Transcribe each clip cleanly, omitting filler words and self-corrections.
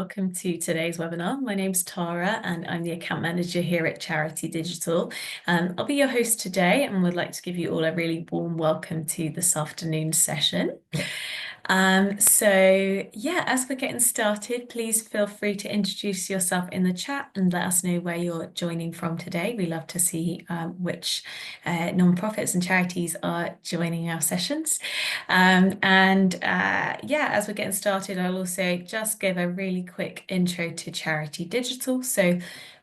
Welcome to today's webinar. My name's Tara and I'm the account manager here at Charity Digital. I'll be your host today and would like to give you all a really warm welcome to this afternoon's session. As we're getting started, please feel free to introduce yourself in the chat and let us know where you're joining from today. We love to see which non-profits and charities are joining our sessions. As we're getting started, I'll also just give a really quick intro to Charity Digital. So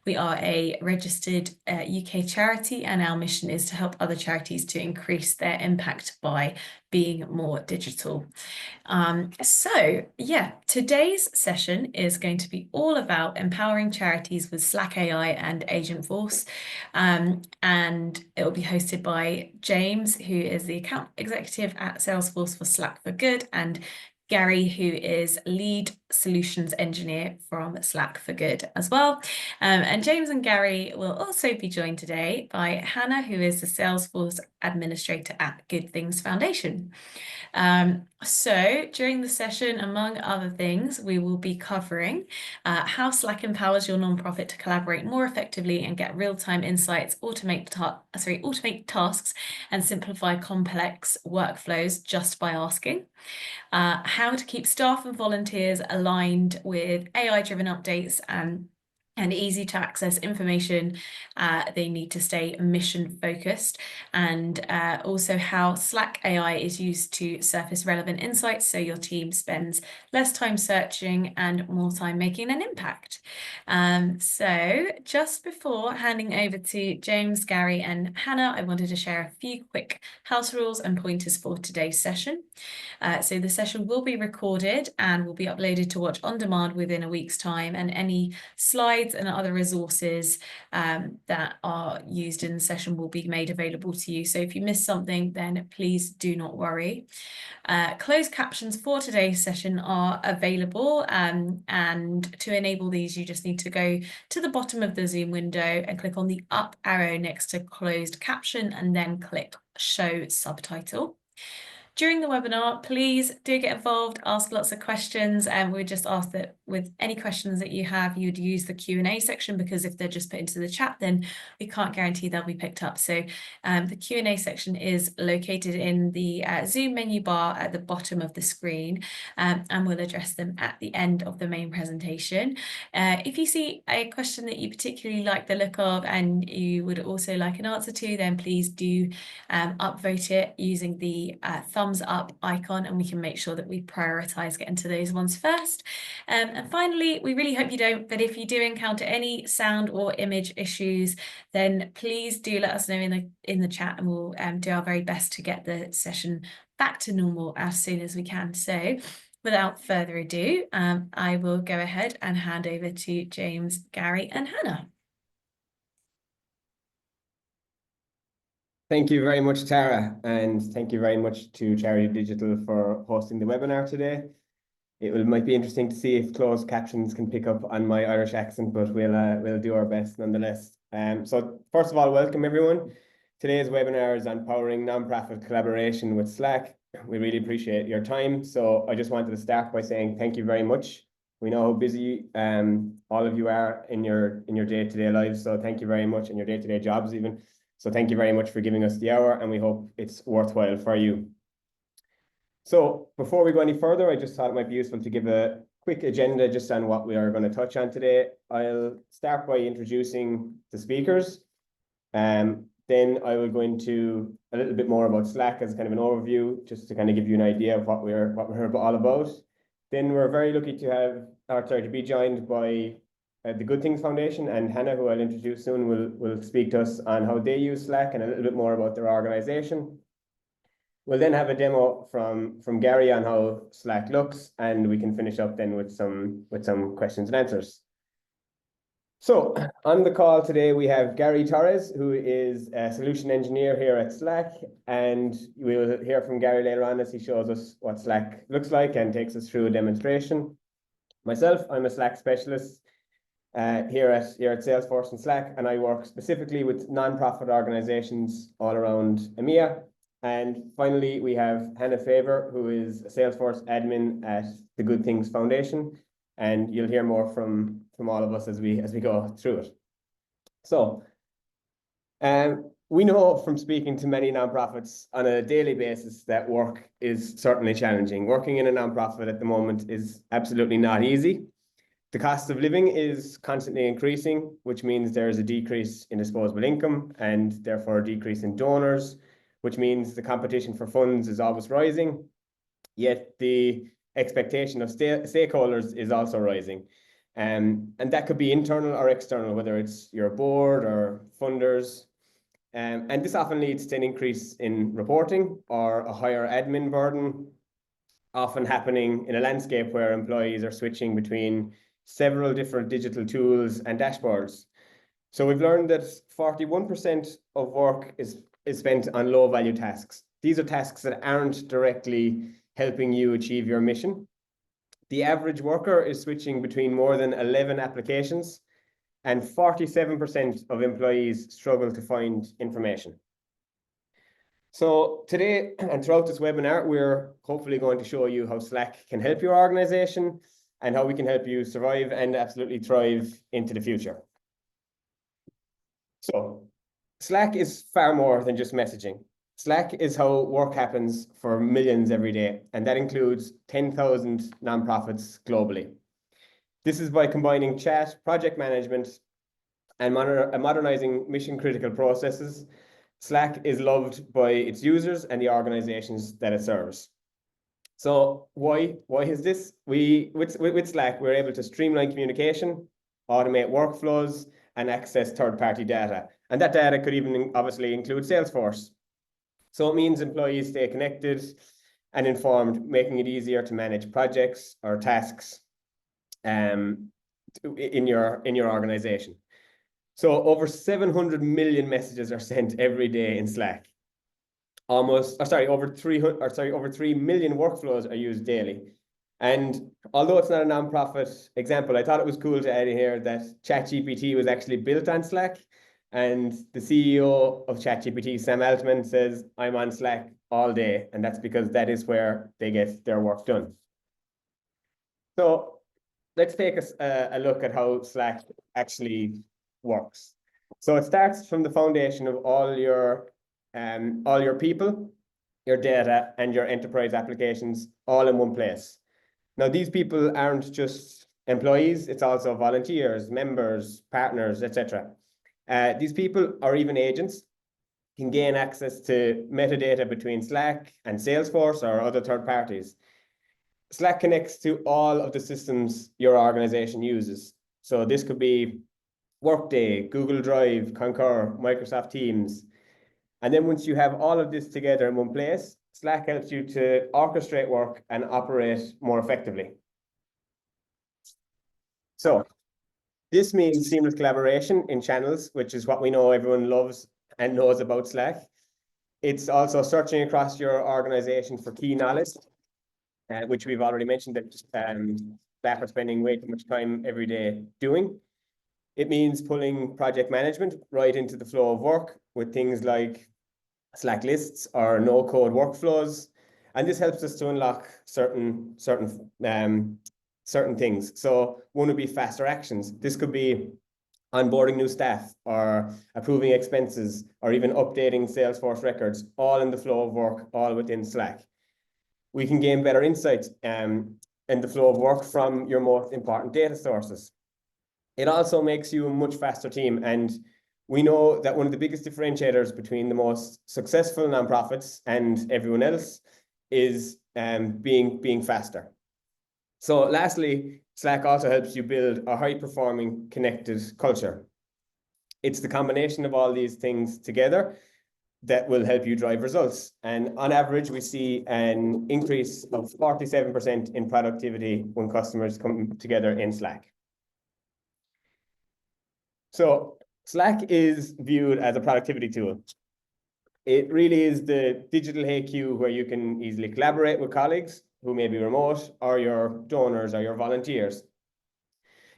we are a registered UK charity, and our mission is to help other charities to increase their impact by being more digital. Today's session is going to be all about empowering charities with Slack AI and Agentforce. And it will be hosted by James, who is the account executive at Salesforce for Slack for Good, and Gary, who is lead solutions engineer from Slack for Good as well. And James and Gary will also be joined today by Hannah, who is the Salesforce administrator at Good Things Foundation. So during the session, among other things, we will be covering how Slack empowers your nonprofit to collaborate more effectively and get real-time insights, automate tasks, and simplify complex workflows just by asking. How to keep staff and volunteers aligned with AI-driven updates and easy to access information. They need to stay mission focused, and also how Slack AI is used to surface relevant insights so your team spends less time searching and more time making an impact. So just before handing over to James, Gary and Hannah, I wanted to share a few quick house rules and pointers for today's session. So the session will be recorded and will be uploaded to watch on demand within a week's time, and any slides and other resources that are used in the session will be made available to you. So if you miss something, then please do not worry. Closed captions for today's session are available, and to enable these, you just need to go to the bottom of the Zoom window and click on the up arrow next to closed caption and then click show subtitle. During the webinar, please do get involved, ask lots of questions, and we just ask that with any questions that you have, you'd use the Q&A section, because if they're just put into the chat, then we can't guarantee they'll be picked up. So the Q&A section is located in the Zoom menu bar at the bottom of the screen, and we'll address them at the end of the main presentation. If you see a question that you particularly like the look of and you would also like an answer to, then please do upvote it using the thumbs up icon, and we can make sure that we prioritize getting to those ones first. And finally, we really hope you don't, but if you do encounter any sound or image issues, then please do let us know in the chat, and we'll do our very best to get the session back to normal as soon as we can. So without further ado, I will go ahead and hand over to James, Gary and Hannah. Thank you very much, Tara, and thank you very much to Charity Digital for hosting the webinar today. It might be interesting to see if closed captions can pick up on my Irish accent, but we'll do our best nonetheless. So first of all, welcome everyone. Today's webinar is on powering nonprofit collaboration with Slack. We really appreciate your time. So I just wanted to start by saying thank you very much. We know how busy all of you are in your day-to-day lives, so thank you very much, in your day-to-day jobs even. So thank you very much for giving us the hour, and we hope it's worthwhile for you. So before we go any further, I just thought it might be useful to give a quick agenda just on what we are going to touch on today. I'll start by introducing the speakers. Then I will go into a little bit more about Slack as kind of an overview, just to kind of give you an idea of what we're all about. Then we're very lucky to be joined by the Good Things Foundation, and Hannah, who I'll introduce soon, will speak to us on how they use Slack and a little bit more about their organization. We'll then have a demo from Gary on how Slack looks, and we can finish up then with some questions and answers. So on the call today, we have Gary Torres, who is a solution engineer here at Slack, and we will hear from Gary later on as he shows us what Slack looks like and takes us through a demonstration. Myself, I'm a Slack specialist here at Salesforce and Slack, and I work specifically with nonprofit organizations all around EMEA. And finally, we have Hannah Faber, who is a Salesforce admin at the Good Things Foundation. and you'll hear more from all of us as we go through it. So we know from speaking to many nonprofits on a daily basis that work is certainly challenging. Working in a nonprofit at the moment is absolutely not easy. The cost of living is constantly increasing, which means there is a decrease in disposable income and therefore a decrease in donors, which means the competition for funds is always rising, yet the expectation of stakeholders is also rising. And that could be internal or external, whether it's your board or funders. And this often leads to an increase in reporting or a higher admin burden, often happening in a landscape where employees are switching between several different digital tools and dashboards. So we've learned that 41% of work is spent on low value tasks. These are tasks that aren't directly helping you achieve your mission. The average worker is switching between more than 11 applications, and 47% of employees struggle to find information. So today and throughout this webinar, we're hopefully going to show you how Slack can help your organization and how we can help you survive and absolutely thrive into the future. So Slack is far more than just messaging. Slack is how work happens for millions every day, and that includes 10,000 nonprofits globally. This is by combining chat, project management, and modernizing mission-critical processes. Slack is loved by its users and the organizations that it serves. So why is this? With Slack, we're able to streamline communication, automate workflows, and access third-party data. And that data could even obviously include Salesforce. So it means employees stay connected and informed, making it easier to manage projects or tasks in your organization. So over 700 million messages are sent every day in Slack. Over 3 million workflows are used daily. And although it's not a nonprofit example, I thought it was cool to add in here that ChatGPT was actually built on Slack. And the CEO of ChatGPT, Sam Altman, says, "I'm on Slack all day." And that's because that is where they get their work done. So let's take a look at how Slack actually works. So it starts from the foundation of all your people, your data, and your enterprise applications all in one place. Now, these people aren't just employees, it's also volunteers, members, partners, etc. These people, or even agents, can gain access to metadata between Slack and Salesforce or other third parties. Slack connects to all of the systems your organization uses. So this could be Workday, Google Drive, Concur, Microsoft Teams. And then once you have all of this together in one place, Slack helps you to orchestrate work and operate more effectively. So this means seamless collaboration in channels, which is what we know everyone loves and knows about Slack. It's also searching across your organization for key knowledge, which we've already mentioned that staff are spending way too much time every day doing. It means pulling project management right into the flow of work with things like Slack lists or no-code workflows. And this helps us to unlock certain things. So one would be faster actions. This could be onboarding new staff or approving expenses or even updating Salesforce records, all in the flow of work, all within Slack. We can gain better insights in the flow of work from your most important data sources. It also makes you a much faster team. And we know that one of the biggest differentiators between the most successful nonprofits and everyone else is being faster. So lastly, Slack also helps you build a high-performing, connected culture. It's the combination of all these things together that will help you drive results. And on average, we see an increase of 47% in productivity when customers come together in Slack. So Slack is viewed as a productivity tool. It really is the digital HQ where you can easily collaborate with colleagues who may be remote, or your donors or your volunteers.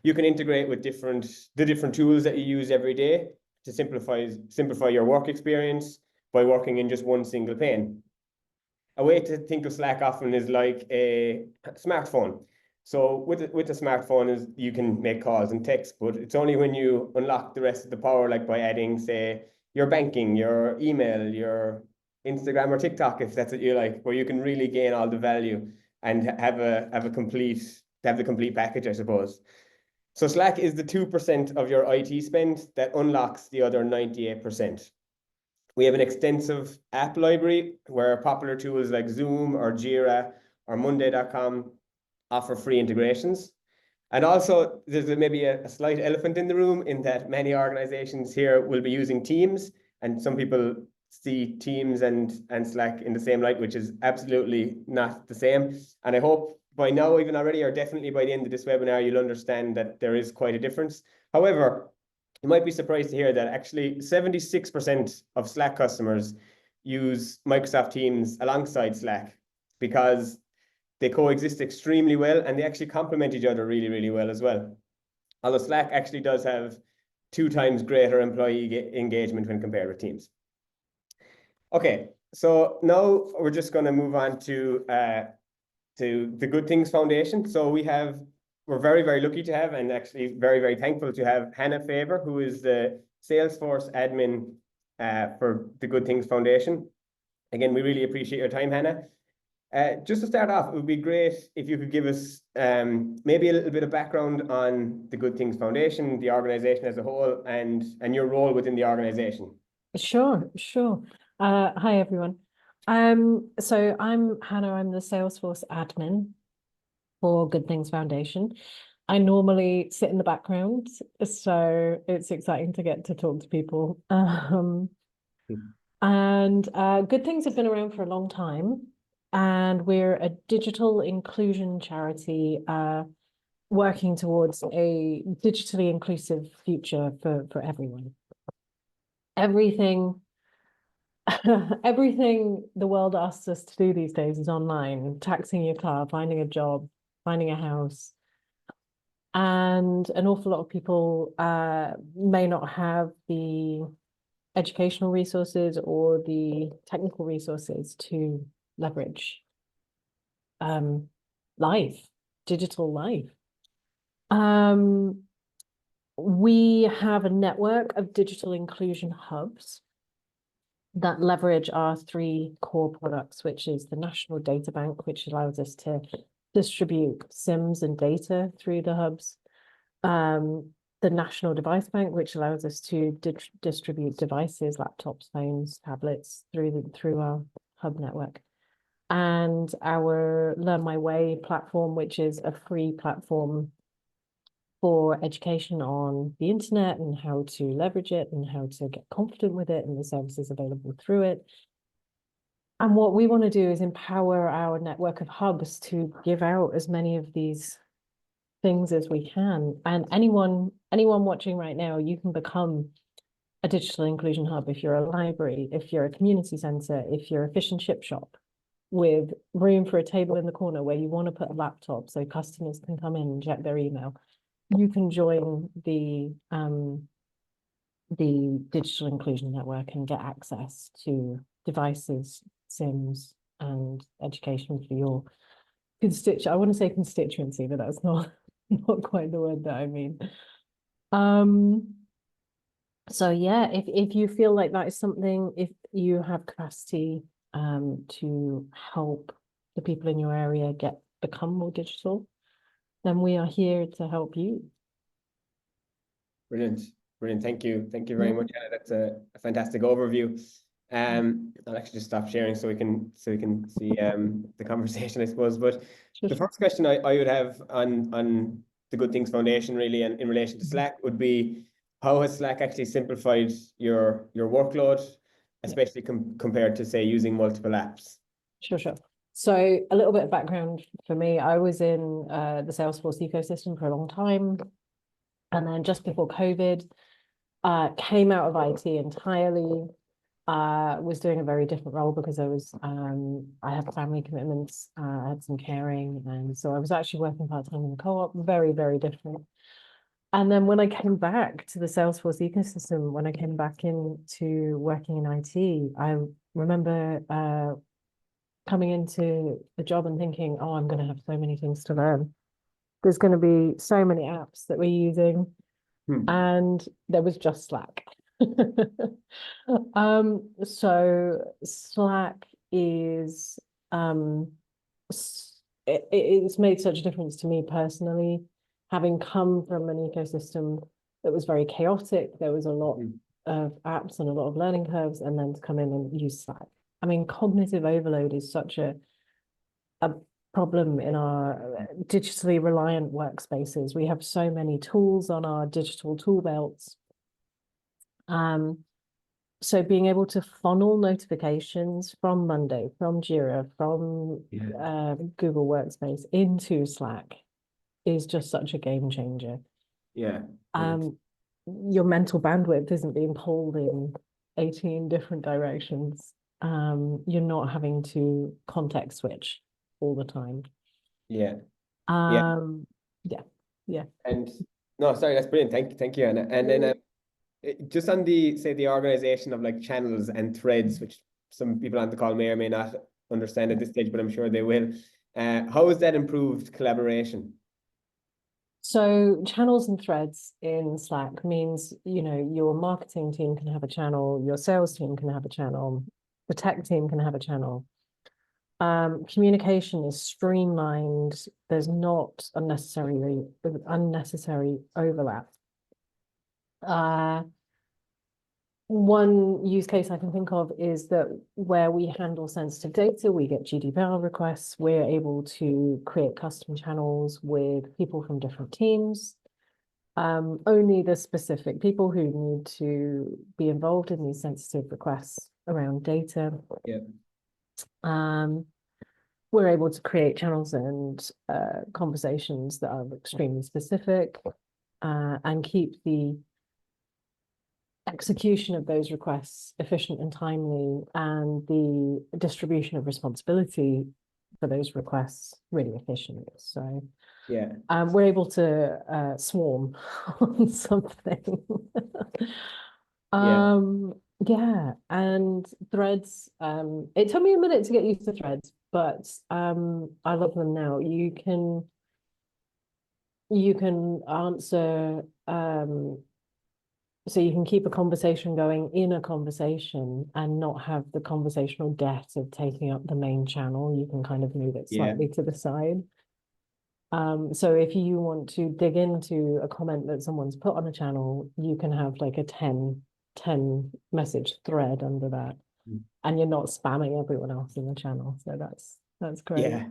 You can integrate with the different tools that you use every day to simplify your work experience by working in just one single pane. A way to think of Slack often is like a smartphone. So with the smartphone is you can make calls and text, but it's only when you unlock the rest of the power, like by adding, say, your banking, your email, your Instagram or TikTok, if that's what you like, where you can really gain all the value and have the complete package, I suppose. So Slack is the 2% of your IT spend that unlocks the other 98%. We have an extensive app library where popular tools like Zoom or Jira or Monday.com offer free integrations. And also, there's maybe a slight elephant in the room in that many organizations here will be using Teams, and some people see Teams and Slack in the same light, which is absolutely not the same. And I hope by now, even already, or definitely by the end of this webinar, you'll understand that there is quite a difference. However, you might be surprised to hear that actually 76% of Slack customers use Microsoft Teams alongside Slack because they coexist extremely well and they actually complement each other really, really well as well. Although Slack actually does have 2 times greater employee engagement when compared with Teams. Okay, so now we're just going to move on to the Good Things Foundation. So we're very, very lucky to have, and actually very, very thankful to have Hannah Faber, who is the Salesforce admin for the Good Things Foundation. Again, we really appreciate your time, Hannah. Just to start off, it would be great if you could give us maybe a little bit of background on the Good Things Foundation, the organization as a whole, and your role within the organization. Sure. Hi, everyone. So I'm Hannah. I'm the Salesforce admin for Good Things Foundation. I normally sit in the background, so it's exciting to get to talk to people. And Good Things have been around for a long time, and we're a digital inclusion charity working towards a digitally inclusive future for everyone. Everything the world asks us to do these days is online: taxing your car, finding a job, finding a house. And an awful lot of people may not have the educational resources or the technical resources to leverage digital life. We have a network of digital inclusion hubs that leverage our 3 core products, which is the National Data Bank, which allows us to distribute SIMs and data through the hubs. The National Device Bank, which allows us to distribute devices, laptops, phones, tablets through our hub network. And our Learn My Way platform, which is a free platform for education on the internet and how to leverage it and how to get confident with it and the services available through it. And what we want to do is empower our network of hubs to give out as many of these things as we can. And anyone watching right now, you can become a digital inclusion hub if you're a library, if you're a community center, if you're a fish and chip shop with room for a table in the corner where you want to put a laptop so customers can come in and check their email. You can join the digital inclusion network and get access to devices, SIMs, and education for your I want to say constituency, but that's not quite the word that I mean. So yeah, if you feel like that is something, if you have capacity to help the people in your area become more digital, then we are here to help you. Brilliant. Thank you very much, Hannah. That's a fantastic overview. I'll actually just stop sharing so we can see the conversation, I suppose. But the first question I would have on the Good Things Foundation, really, and in relation to Slack, would be, how has Slack actually simplified your workload, especially compared to, say, using multiple apps? Sure. So a little bit of background for me. I was in the Salesforce ecosystem for a long time. And then just before COVID, came out of IT entirely, was doing a very different role because I had family commitments, I had some caring. And so I was actually working part-time in the co-op, very, very different. And then when I came back to the Salesforce ecosystem, when I came back into working in IT, I remember coming into the job and thinking, oh, I'm going to have so many things to learn. there's going to be so many apps that we're using, and there was just Slack. So Slack is it's made such a difference to me personally, having come from an ecosystem that was very chaotic. There was a lot of apps and a lot of learning curves, and then to come in and use Slack. I mean, cognitive overload is such a problem in our digitally reliant workspaces. We have so many tools on our digital tool belts. So being able to funnel notifications from Monday, from Jira, from Google Workspace into Slack is just such a game changer. Yeah. Your mental bandwidth isn't being pulled in 18 different directions. You're not having to context switch all the time. Yeah. Yeah. And no, sorry, that's brilliant. Thank you, Anna. And then just on the organization of like channels and threads, which some people on the call may or may not understand at this stage, but I'm sure they will. How has that improved collaboration? So channels and threads in Slack means, your marketing team can have a channel, your sales team can have a channel, the tech team can have a channel. Communication is streamlined. There's not unnecessary overlap. One use case I can think of is that where we handle sensitive data, we get GDPR requests, we're able to create custom channels with people from different teams. Only the specific people who need to be involved in these sensitive requests around data. We're able to create channels and conversations that are extremely specific and keep the execution of those requests efficient and timely, and the distribution of responsibility for those requests really efficient. So we're able to swarm on something. And threads, it took me a minute to get used to threads, but I love them now. You can answer so you can keep a conversation going in a conversation and not have the conversational debt of taking up the main channel. You can kind of move it slightly to the side. So if you want to dig into a comment that someone's put on a channel, you can have like a 10 message thread under that, and you're not spamming everyone else in the channel. So that's great.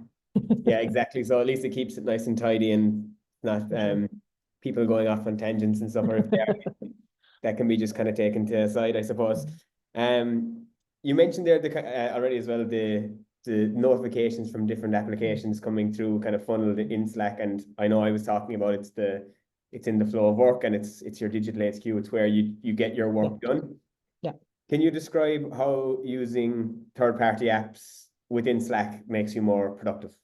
Yeah, exactly. So at least it keeps it nice and tidy and not people going off on tangents and stuff, or if they are, that can be just kind of taken to the side, I suppose. You mentioned there already as well the notifications from different applications coming through, kind of funneled in Slack, and I know I was talking about it's in the flow of work, and it's your digital HQ. It's where you get your work done. Yeah. Can you describe how using third-party apps within Slack makes you more productive?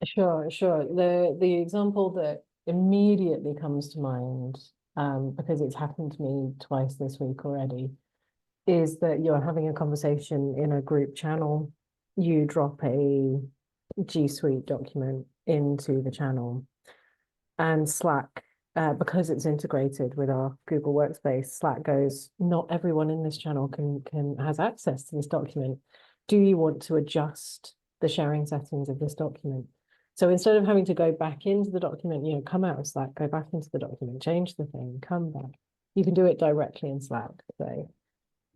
Sure. The example that immediately comes to mind, because it's happened to me twice this week already, is that you're having a conversation in a group channel. You drop a G Suite document into the channel, and Slack, because it's integrated with our Google Workspace, Slack goes, not everyone in this channel has access to this document. Do you want to adjust the sharing settings of this document? So instead of having to go back into the document, come out of Slack, go back into the document, change the thing, come back, you can do it directly in Slack. So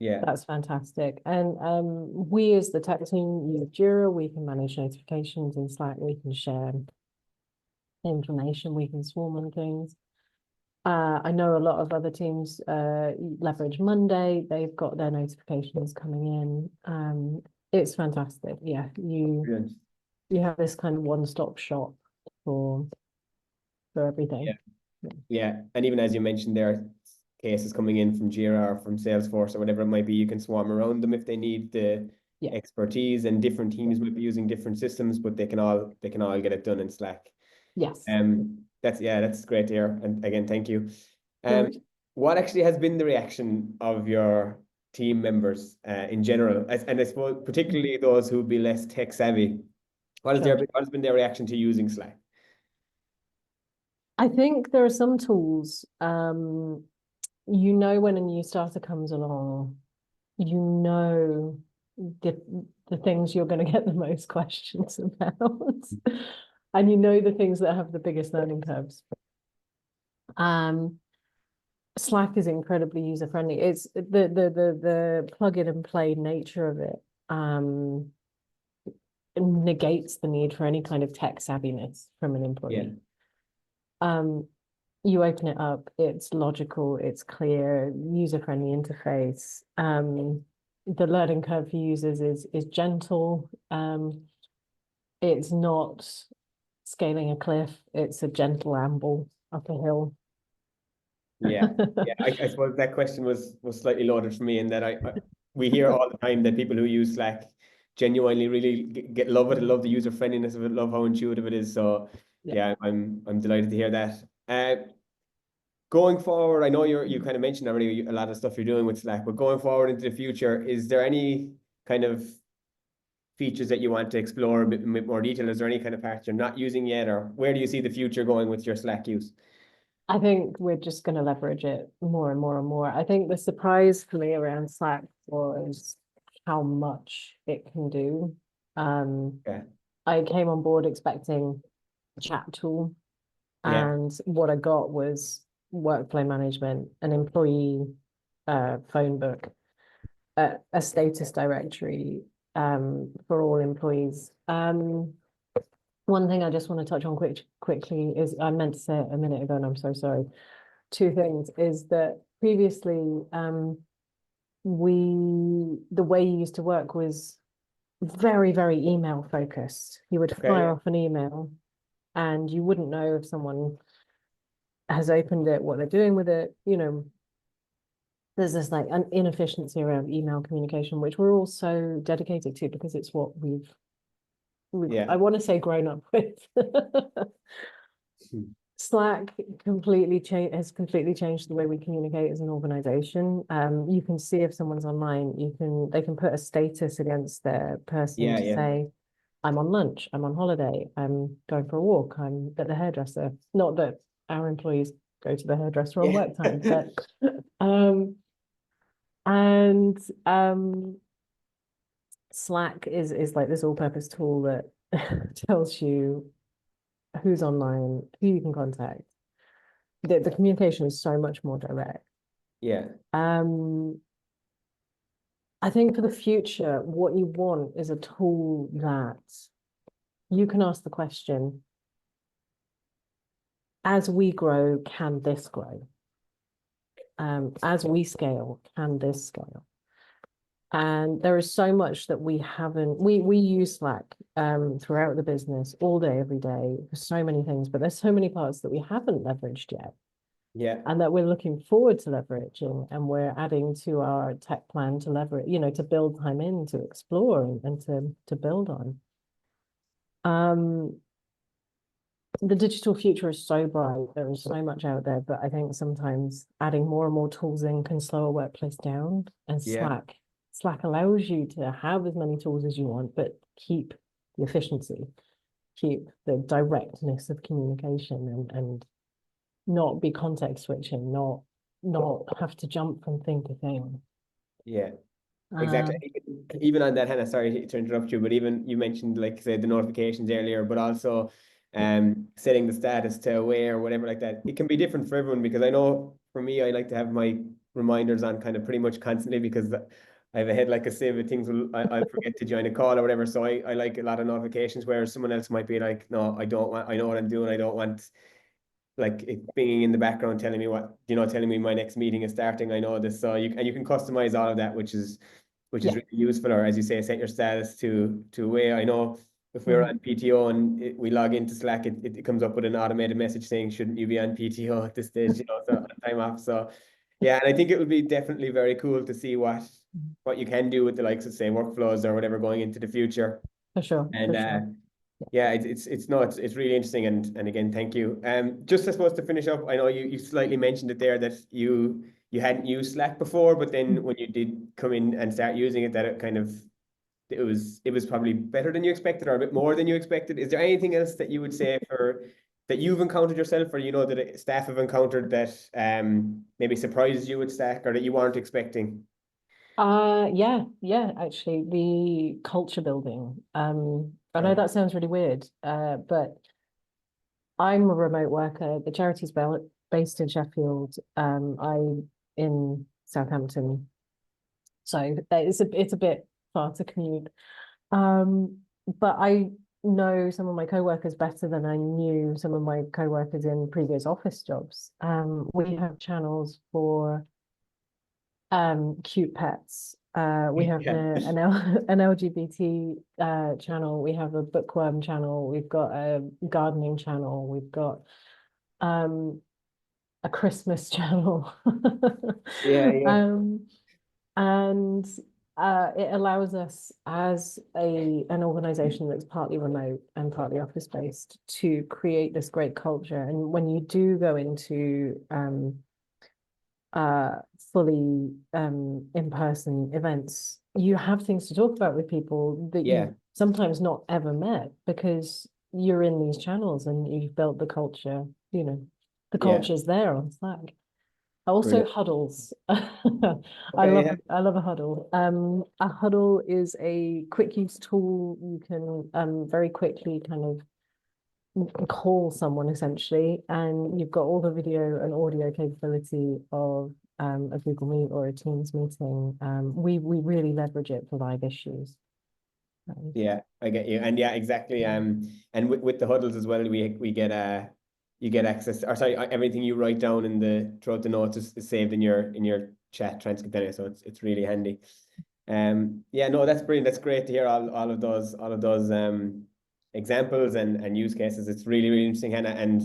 that's fantastic. And we as the tech team use Jira. We can manage notifications in Slack. We can share information. We can swarm on things. I know a lot of other teams leverage Monday. They've got their notifications coming in. It's fantastic. Yeah, you have this kind of one-stop shop for everything. Yeah, and even as you mentioned, there are cases coming in from Jira or from Salesforce or whatever it might be. You can swarm around them if they need the expertise, and different teams might be using different systems, but they can all get it done in Slack. Yes. That's great to hear. And again, thank you. What actually has been the reaction of your team members in general, and I suppose particularly those who would be less tech savvy? What has been their reaction to using Slack? I think there are some tools, you know, when a new starter comes along, you know the things you're going to get the most questions about, and you know the things that have the biggest learning curves. Slack is incredibly user friendly. It's the plug in and play nature of it negates the need for any kind of tech savviness from an employee. You open it up, it's logical, it's clear, user-friendly interface. The learning curve for users is gentle. It's not scaling a cliff, it's a gentle amble up a hill. Yeah, I suppose that question was slightly loaded for me in that we hear all the time that people who use Slack genuinely really love it, love the user friendliness of it, love how intuitive it is. So yeah, I'm delighted to hear that. Going forward, I know you kind of mentioned already a lot of stuff you're doing with Slack, but going forward into the future, is there any kind of features that you want to explore a bit more detail? Is there any kind of parts you're not using yet, or where do you see the future going with your Slack use? I think we're just going to leverage it more and more and more. I think the surprise for me around Slack was how much it can do. I came on board expecting a chat tool, and what I got was workflow management, an employee phone book, a status directory for all employees. One thing I just want to touch on quickly is, I meant to say it a minute ago and I'm so sorry. Two things is that previously the way you used to work was very, very email focused. You would fire off an email and you wouldn't know if someone has opened it, what they're doing with it. You know, there's this like an inefficiency around email communication, which we're all so dedicated to because it's what we've I want to say grown up with. Slack has completely changed the way we communicate as an organization. You can see if someone's online, they can put a status against their person to say, I'm on lunch, I'm on holiday, I'm going for a walk, I'm at the hairdresser. Not that our employees go to the hairdresser on work time, but Slack is like this all-purpose tool that tells you who's online, who you can contact. The communication is so much more direct. I think for the future, what you want is a tool that you can ask the question, as we grow, can this grow? As we scale, can this scale? And there is so much that we haven't, we use Slack throughout the business all day, every day, for so many things, but there's so many parts that we haven't leveraged yet. And that we're looking forward to leveraging, and we're adding to our tech plan to leverage, you know, to build time in, to explore and to build on. The digital future is so bright. There is so much out there, but I think sometimes adding more and more tools in can slow a workplace down. And Slack allows you to have as many tools as you want, but keep the efficiency, keep the directness of communication, and not be context switching, not have to jump from thing to thing. Exactly. Even on that, Hannah, sorry to interrupt you, but even you mentioned, like, say, the notifications earlier, but also setting the status to away or whatever like that. It can be different for everyone, because I know for me, I like to have my reminders on kind of pretty much constantly, because I have a head like a sieve of things. I'll forget to join a call or whatever. So I like a lot of notifications, whereas someone else might be like, no, I don't want, I know what I'm doing. I don't want like it binging in the background telling me what, telling me my next meeting is starting. I know this. So you can customize all of that, which is really useful. Or as you say, set your status to away. I know if we're on PTO and we log into Slack, it comes up with an automated message saying, shouldn't you be on PTO at this stage, so time off. So yeah, and I think it would be definitely very cool to see what you can do with the likes of, say, workflows or whatever going into the future. For sure. And yeah, it's really interesting, and again, thank you. Just I suppose to finish up, I know you slightly mentioned it there that you hadn't used Slack before, but then when you did come in and start using it, that it was probably better than you expected, or a bit more than you expected. Is there anything else that you would say that you've encountered yourself, or that staff have encountered that maybe surprised you with Slack or that you weren't expecting? Yeah, actually, the culture building. I know that sounds really weird, but I'm a remote worker. The charity's based in Sheffield. I'm in Southampton, so it's a bit far to commute. But I know some of my co-workers better than I knew some of my co-workers in previous office jobs. We have channels for cute pets. We have Yeah. an LGBT channel. We have a bookworm channel. We've got a gardening channel. We've got a Christmas channel. Yeah. And it allows us as an organization that's partly remote and partly office based to create this great culture. And when you do go into fully in-person events, you have things to talk about with people that Yeah. you've sometimes not ever met because you're in these channels and you've built the culture, the Yeah. culture's there on Slack. Also Brilliant. huddles. Okay, yeah. I love a huddle. A huddle is a quick use tool. You can very quickly kind of call someone essentially, and you've got all the video and audio capability of a Google Meet or a Teams meeting. We really leverage it for live issues. Yeah, I get you. And yeah, exactly. And with the huddles as well, we get you get access, or sorry, everything you write down throughout the notes is saved in your chat transcript anyway, so it's really handy. Yeah, no, that's brilliant. That's great to hear all of those examples and use cases. It's really, really interesting, Hannah. And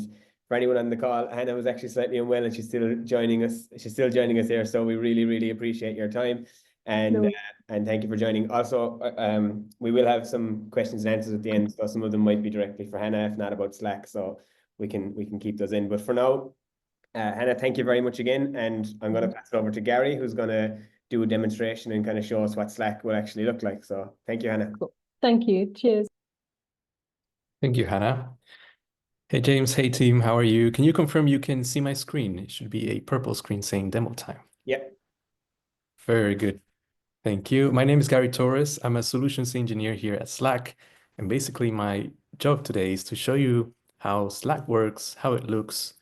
for anyone on the call, Hannah was actually slightly unwell and she's still joining us. She's still joining us here. So we really, really appreciate your time. And No. and thank you for joining. Also, we will have some questions and answers at the end. So some of them might be directly for Hannah, if not about Slack. So we can keep those in. But for now, Hannah, thank you very much again. And I'm going to pass it over to Gary, who's going to do a demonstration and kind of show us what Slack will actually look like. So thank you, Hannah. Cool. Thank you. Cheers. Thank you, Hannah. Hey, James. Hey, team. How are you? Can you confirm you can see my screen? It should be a purple screen saying demo time. Yep. Very good. Thank you. My name is Gary Torres. I'm a solutions engineer here at Slack. And basically, my job today is to show you how Slack works, how it looks,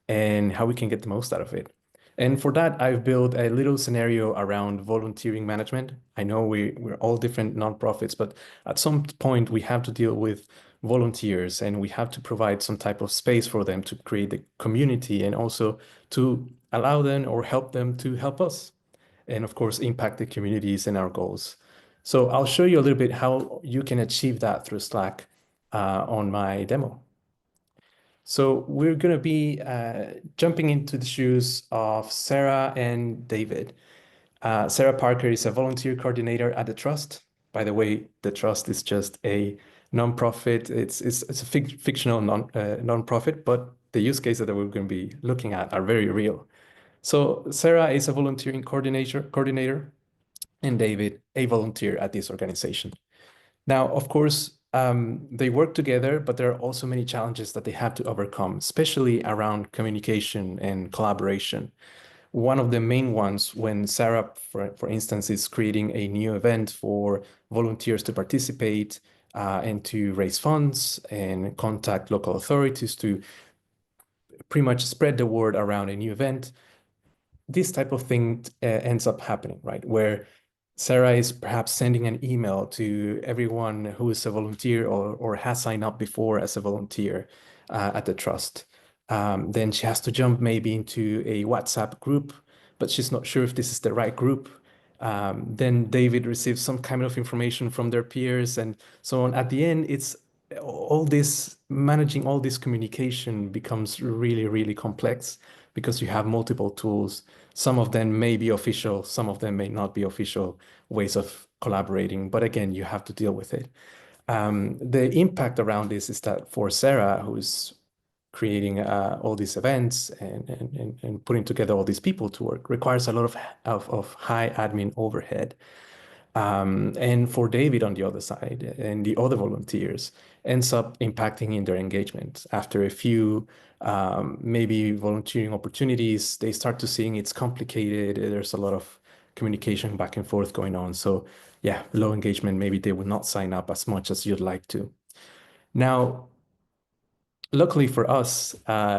and how we can get the most out of it. And for that, I've built a little scenario around volunteering management. I know we're all different nonprofits, but at some point we have to deal with volunteers and we have to provide some type of space for them to create the community and also to allow them or help them to help us. And of course, impact the communities and our goals. So I'll show you a little bit how you can achieve that through Slack on my demo. So we're going to be jumping into the shoes of Sarah and David. Sarah Parker is a volunteer coordinator at the Trust. By the way, the Trust is just a nonprofit. It's a fictional nonprofit, but the use cases that we're going to be looking at are very real. So Sarah is a volunteering coordinator, and David a volunteer at this organization. Now, of course, they work together, but there are also many challenges that they have to overcome, especially around communication and collaboration. One of the main ones when Sarah, for instance, is creating a new event for volunteers to participate and to raise funds and contact local authorities to pretty much spread the word around a new event. This type of thing ends up happening, right? Where Sarah is perhaps sending an email to everyone who is a volunteer or has signed up before as a volunteer at the Trust. Then she has to jump maybe into a WhatsApp group, but she's not sure if this is the right group. Then David receives some kind of information from their peers and so on. At the end, it's all this, managing all this communication becomes really, really complex because you have multiple tools. Some of them may be official, some of them may not be official ways of collaborating, but again, you have to deal with it. The impact around this is that for Sarah, who's creating all these events and putting together all these people to work, requires a lot of high admin overhead. And for David on the other side and the other volunteers ends up impacting in their engagement. After a few maybe volunteering opportunities, they start to seeing it's complicated. There's a lot of communication back and forth going on. So yeah, low engagement, maybe they will not sign up as much as you'd like to. Now, luckily for us,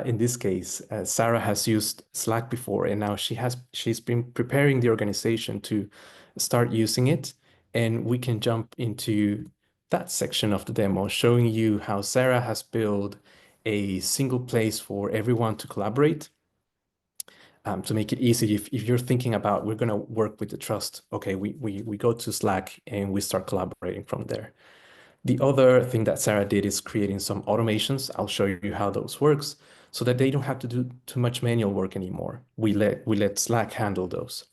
in this case, Sarah has used Slack before, and now she's been preparing the organization to start using it. And we can jump into that section of the demo, showing you how Sarah has built a single place for everyone to collaborate. To make it easy, if you're thinking about we're going to work with the trust, okay, we go to Slack and we start collaborating from there. The other thing that Sarah did is creating some automations. I'll show you how those works so that they don't have to do too much manual work anymore. We let Slack handle those.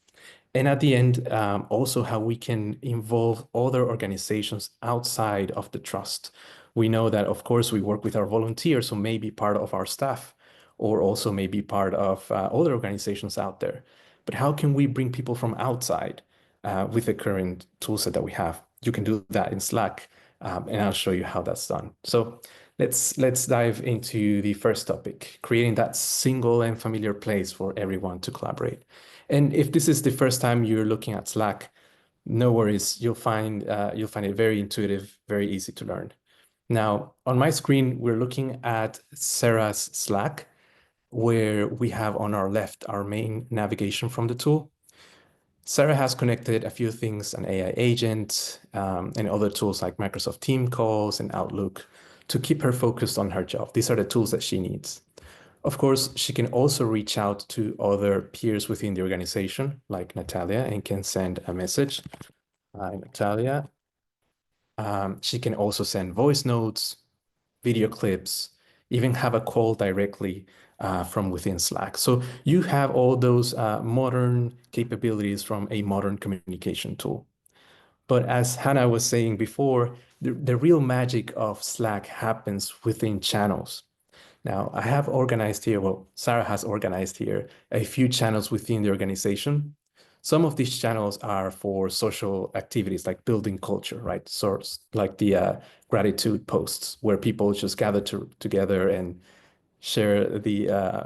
And at the end, also how we can involve other organizations outside of the trust. We know that, of course, we work with our volunteers, so maybe part of our staff, or also maybe part of other organizations out there. But how can we bring people from outside with the current toolset that we have? You can do that in Slack, and I'll show you how that's done. So let's dive into the first topic, creating that single and familiar place for everyone to collaborate. And if this is the first time you're looking at Slack, no worries, you'll find it very intuitive, very easy to learn. Now, on my screen, we're looking at Sarah's Slack, where we have on our left our main navigation from the tool. Sarah has connected a few things, an AI agent, and other tools like Microsoft Team calls and Outlook to keep her focused on her job. These are the tools that she needs. Of course, she can also reach out to other peers within the organization, like Natalia, and can send a message. Hi, Natalia. She can also send voice notes, video clips, even have a call directly from within Slack. So you have all those modern capabilities from a modern communication tool. But as Hannah was saying before, the real magic of Slack happens within channels. Now, I have organized here, well, Sarah has organized here a few channels within the organization. Some of these channels are for social activities like building culture, right? So like the gratitude posts where people just gather together and share the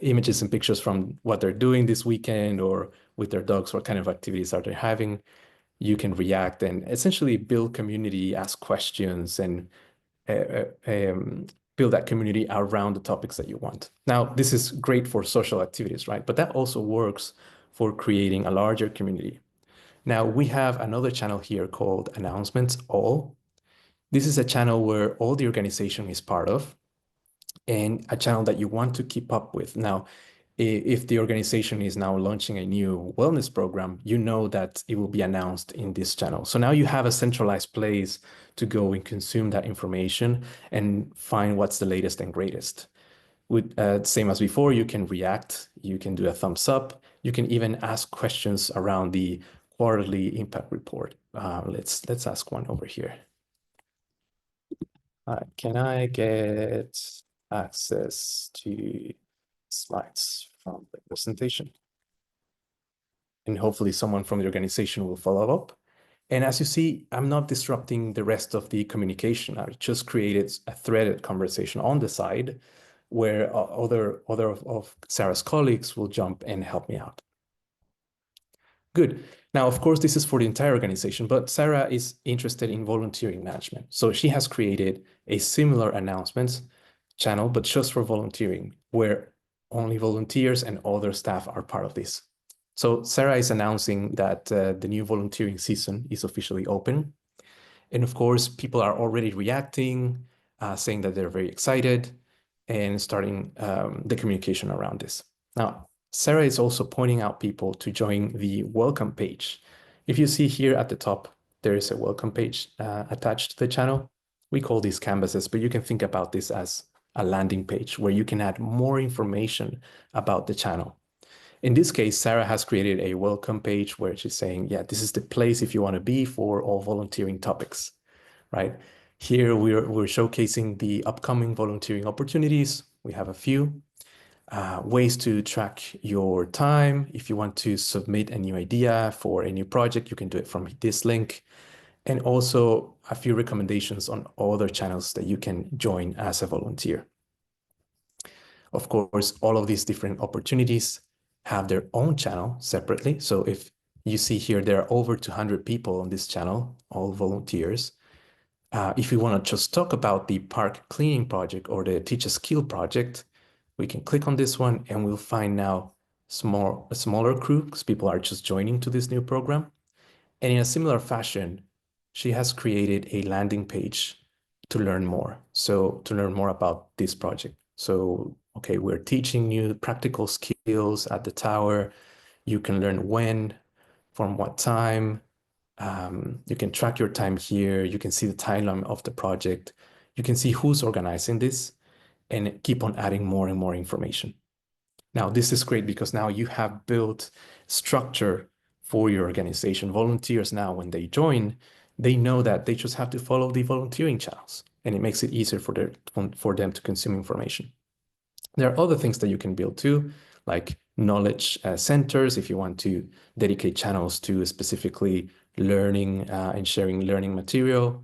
images and pictures from what they're doing this weekend or with their dogs, what kind of activities are they having. You can react and essentially build community, ask questions, and build that community around the topics that you want. Now, this is great for social activities, right? But that also works for creating a larger community. Now, we have another channel here called Announcements All. This is a channel where all the organization is part of and a channel that you want to keep up with. Now, if the organization is now launching a new wellness program, you know that it will be announced in this channel. So now you have a centralized place to go and consume that information and find what's the latest and greatest. With same as before, you can react, you can do a thumbs up, you can even ask questions around the quarterly impact report. Let's ask one over here. Can I get access to slides from the presentation? And hopefully someone from the organization will follow up. And as you see, I'm not disrupting the rest of the communication. I just created a threaded conversation on the side where other of Sarah's colleagues will jump and help me out. Good. Now, of course, this is for the entire organization, but Sarah is interested in volunteering management. So she has created a similar announcements channel, but just for volunteering, where only volunteers and other staff are part of this. So Sarah is announcing that the new volunteering season is officially open. And of course, people are already reacting, saying that they're very excited and starting the communication around this. Now, Sarah is also pointing out people to join the welcome page. If you see here at the top, there is a welcome page attached to the channel. We call these canvases, but you can think about this as a landing page where you can add more information about the channel. In this case, Sarah has created a welcome page where she's saying, yeah, this is the place if you want to be for all volunteering topics, right? Here we're showcasing the upcoming volunteering opportunities. We have a few. ways to track your time. If you want to submit a new idea for a new project, you can do it from this link. And also a few recommendations on other channels that you can join as a volunteer. Of course, all of these different opportunities have their own channel separately. So if you see here, there are over 200 people on this channel, all volunteers. If you want to just talk about the park cleaning project or the teach a skill project, we can click on this one and we'll find now a smaller crew because people are just joining to this new program. And in a similar fashion, she has created a landing page to learn more. So to learn more about this project. So, okay, we're teaching you practical skills at the tower. You can learn when, from what time. You can track your time here. You can see the timeline of the project. You can see who's organizing this and keep on adding more and more information. Now, this is great because now you have built structure for your organization. Volunteers now, when they join, they know that they just have to follow the volunteering channels, and it makes it easier for them to consume information. There are other things that you can build too, like knowledge centers, if you want to dedicate channels to specifically learning and sharing learning material,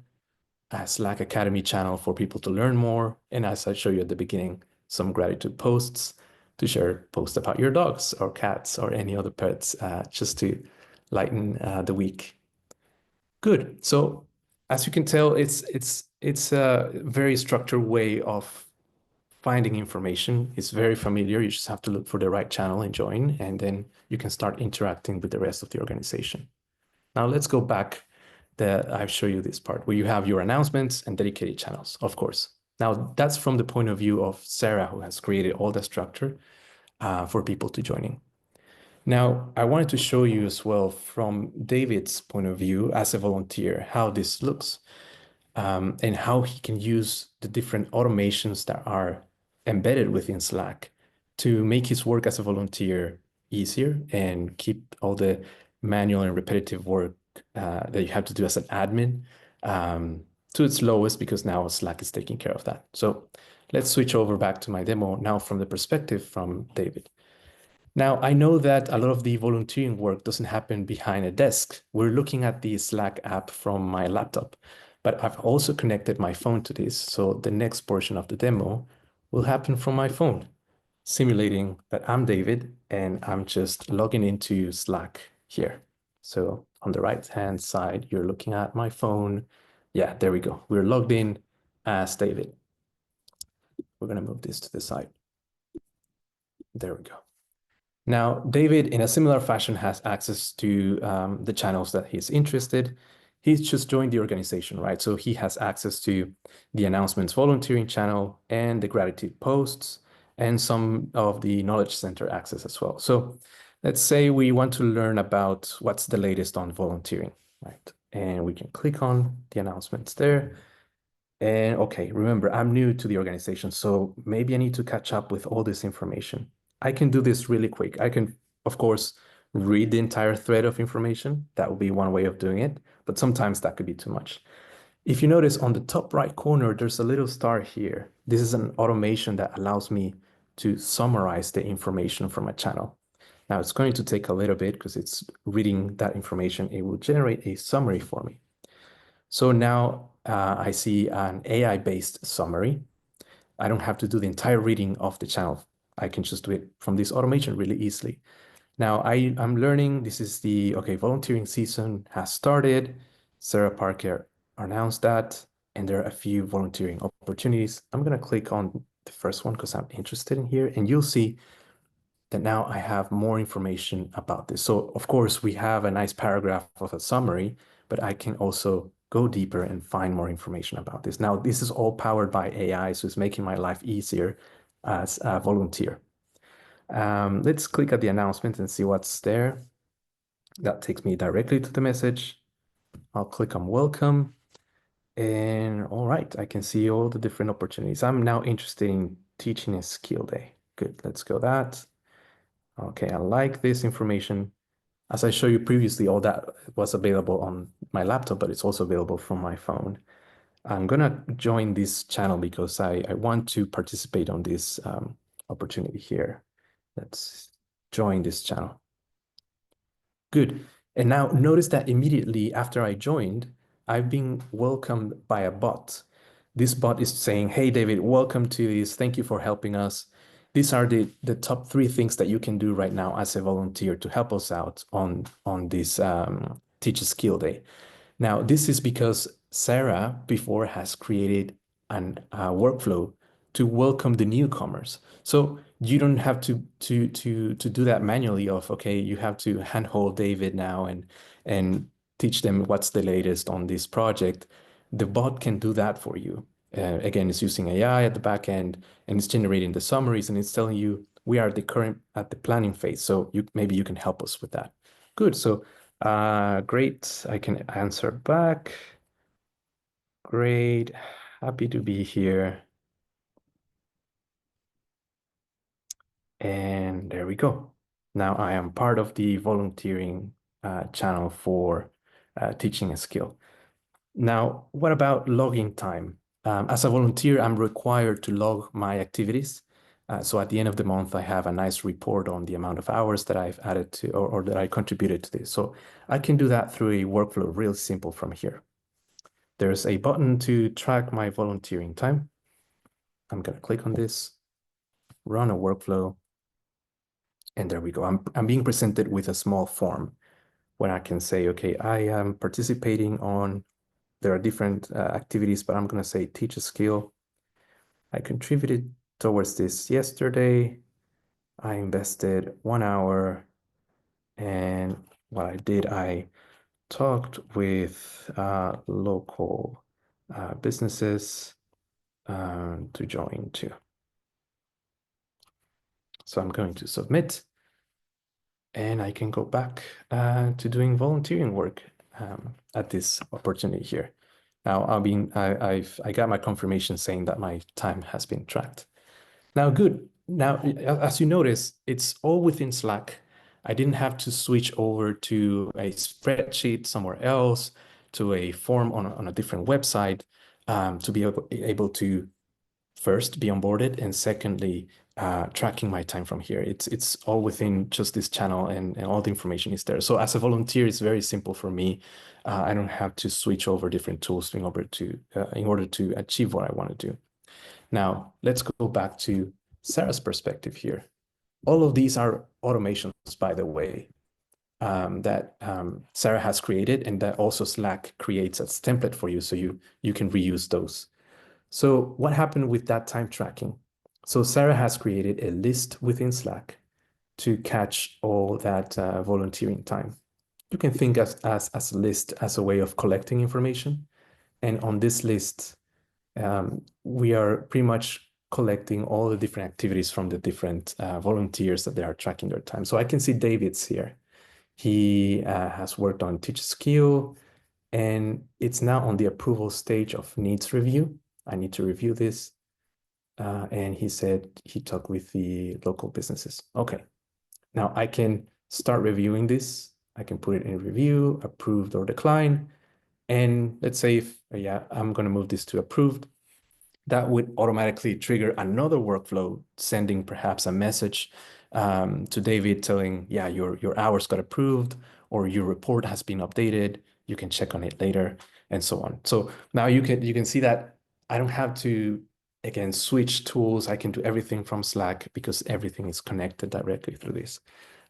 a Slack Academy channel for people to learn more, and as I showed you at the beginning, some gratitude posts to share posts about your dogs or cats or any other pets, just to lighten the week. Good. So as you can tell, it's a very structured way of finding information. It's very familiar. You just have to look for the right channel and join, and then you can start interacting with the rest of the organization. Now let's go back. I've shown you this part where you have your announcements and dedicated channels, of course. Now that's from the point of view of Sarah, who has created all the structure for people to join in. Now, I wanted to show you as well from David's point of view as a volunteer, how this looks and how he can use the different automations that are embedded within Slack to make his work as a volunteer easier and keep all the manual and repetitive work that you have to do as an admin to its lowest, because now Slack is taking care of that. So let's switch over back to my demo now from the perspective from David. Now, I know that a lot of the volunteering work doesn't happen behind a desk. We're looking at the Slack app from my laptop, but I've also connected my phone to this. So the next portion of the demo will happen from my phone, simulating that I'm David and I'm just logging into Slack here. So on the right-hand side, you're looking at my phone. Yeah, there we go. We're logged in as David. We're going to move this to the side. There we go. Now, David, in a similar fashion, has access to the channels that he's interested. He's just joined the organization, right? So he has access to the announcements volunteering channel and the gratitude posts and some of the knowledge center access as well. So let's say we want to learn about what's the latest on volunteering, right? And we can click on the announcements there. And okay, remember, I'm new to the organization, so maybe I need to catch up with all this information. I can do this really quick. I can, of course, read the entire thread of information. That would be one way of doing it, but sometimes that could be too much. If you notice on the top right corner, there's a little star here. This is an automation that allows me to summarize the information from a channel. Now it's going to take a little bit because it's reading that information. It will generate a summary for me. So now I see an AI-based summary. I don't have to do the entire reading of the channel. I can just do it from this automation really easily. Now I'm learning, this is the, okay, volunteering season has started. Sarah Parker announced that, and there are a few volunteering opportunities. I'm gonna click on the first one because I'm interested in here, and you'll see that now I have more information about this. So of course we have a nice paragraph of a summary, but I can also go deeper and find more information about this. Now, this is all powered by AI, so it's making my life easier as a volunteer. Let's click at the announcement and see what's there. That takes me directly to the message. I'll click on welcome. And all right, I can see all the different opportunities. I'm now interested in teaching a skill day. Good, let's go that. Okay, I like this information. As I showed you previously, all that was available on my laptop, but it's also available from my phone. I'm gonna join this channel because I want to participate on this opportunity here. Let's join this channel. Good. And now notice that immediately after I joined, I've been welcomed by a bot. This bot is saying, hey, David, welcome to this. Thank you for helping us. These are the top 3 things that you can do right now as a volunteer to help us out on this Teach a Skill Day. Now, this is because Sarah before has created an workflow to welcome the newcomers. So you don't have to do that manually of, okay, you have to handhold David now and teach them what's the latest on this project. The bot can do that for you. Again, it's using AI at the back end, and it's generating the summaries, and it's telling you we are at the planning phase. So maybe you can help us with that. Good. So great. I can answer back. Great. Happy to be here. And there we go. Now I am part of the volunteering channel for teaching a skill. Now, what about logging time? As a volunteer, I'm required to log my activities. So at the end of the month, I have a nice report on the amount of hours that I've added to or that I contributed to this. So I can do that through a workflow real simple from here. There's a button to track my volunteering time. I'm going to click on this, run a workflow, and there we go. I'm being presented with a small form where I can say, okay, I am participating on, there are different activities, but I'm going to say teach a skill. I contributed towards this yesterday. I invested 1 hour, and what I did, I talked with local businesses to join too. So I'm going to submit, and I can go back to doing volunteering work at this opportunity here. Now I got my confirmation saying that my time has been tracked. Now, good. Now, as you notice, it's all within Slack. I didn't have to switch over to a spreadsheet somewhere else, to a form on a different website to be able to first be onboarded, and secondly, tracking my time from here. It's all within just this channel, and all the information is there. So as a volunteer, it's very simple for me. I don't have to switch over different tools in order to achieve what I want to do. Now, let's go back to Sarah's perspective here. All of these are automations, by the way, that Sarah has created, and that also Slack creates as template for you, so you can reuse those. So what happened with that time tracking? So Sarah has created a list within Slack to catch all that volunteering time. You can think as a list as a way of collecting information. And on this list, we are pretty much collecting all the different activities from the different volunteers that they are tracking their time. So I can see David's here. He has worked on Teach a Skill, and it's now on the approval stage of needs review. I need to review this. And he said he talked with the local businesses. Okay, now I can start reviewing this. I can put it in review, approved or decline. And let's say if, yeah, I'm going to move this to approved. That would automatically trigger another workflow, sending perhaps a message to David telling, yeah, your hours got approved, or your report has been updated. You can check on it later, and so on. So now you can see that I don't have to, again, switch tools. I can do everything from Slack because everything is connected directly through this.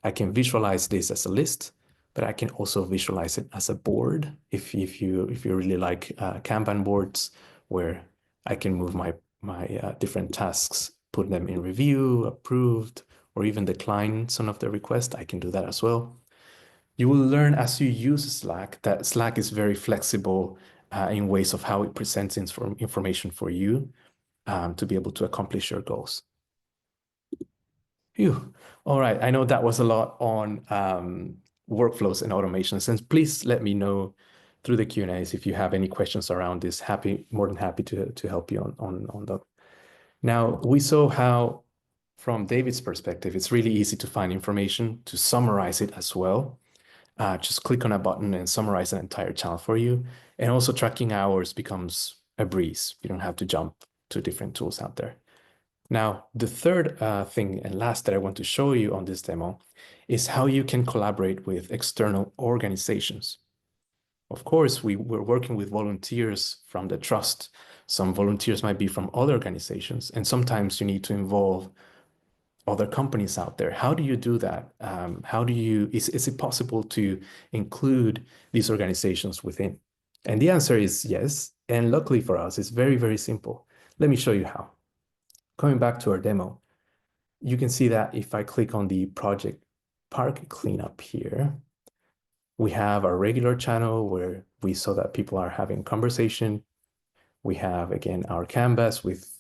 I can visualize this as a list, but I can also visualize it as a board if you really like Kanban boards, where I can move my different tasks, put them in review, approved, or even decline some of the requests. I can do that as well. You will learn as you use Slack that Slack is very flexible in ways of how it presents information for you to be able to accomplish your goals. Phew. All right, I know that was a lot on workflows and automations, and please let me know through the Q&As if you have any questions around this. More than happy to help you on that. Now, we saw how, from David's perspective, it's really easy to find information, to summarize it as well. Just click on a button and summarize an entire channel for you. And also tracking hours becomes a breeze. You don't have to jump to different tools out there. Now, the third thing and last that I want to show you on this demo is how you can collaborate with external organizations. Of course, we're working with volunteers from the trust. Some volunteers might be from other organizations, and sometimes you need to involve other companies out there. How do you do that? Is it possible to include these organizations within? And the answer is yes. And luckily for us, it's very, very simple. Let me show you how. Coming back to our demo, you can see that if I click on the project park cleanup here, we have our regular channel where we saw that people are having conversation. We have, again, our canvas with